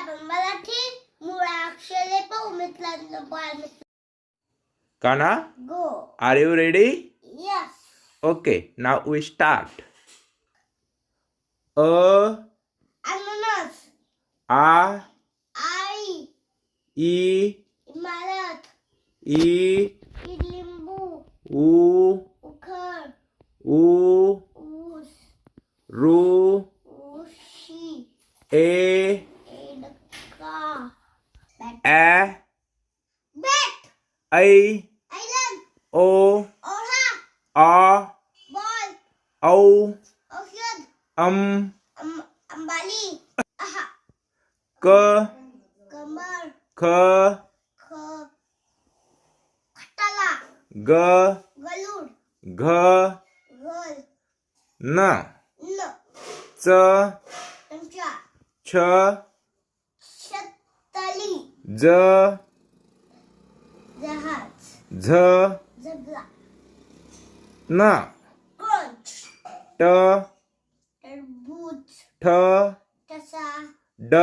आपण मराठी मुळाक्षरे पाहू मित्रांनो. बाळमित्र Kana, go. are you ready? Yes. Okay, now we start. A, अननस. A, I. E, इमारत. E, लिंबू. U, उखळ. U, ऊस. Ru, उशी. A, एडका. A, bat. I, island. O, ओढा. A, ball. O, औषध. अंबाली. आहा. K, कमर. K, खटाला. G, गलूड. G, गल. N, न. C, चमचा. Ch, शतली. J, जहाज. Z, जबला. N, crunch. T, टरबूज. T, ठसा. D,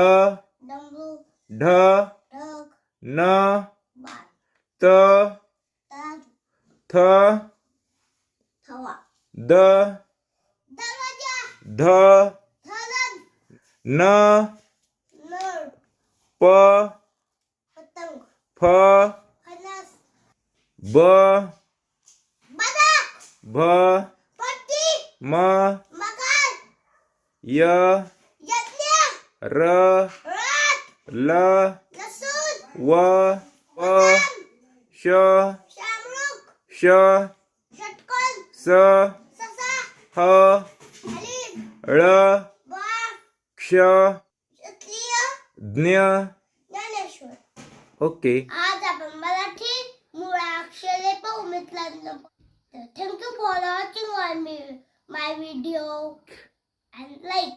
डमरू. ढ, ढग. न, बाळ. त, तराजू. थ, थवा. द, दरवाजा. ध, धरण. न, नळ. प, पतंग. फ, फणस. ब, बदक. भ, पट्टी. म, मगर. य, यज्ञ. र, रथ. ल, लसूण. व, प, श, शामरुख. श, षटकोन. स, ससा. ह, हलीम. ळ, बाळ. क्ष, क्षत्रिय. ज्ञ. ज्ञानेश्वर. ओके. आज आपण मराठी मुळाक्षरे पाहू मित्रांनो. Thank you for watching my video and like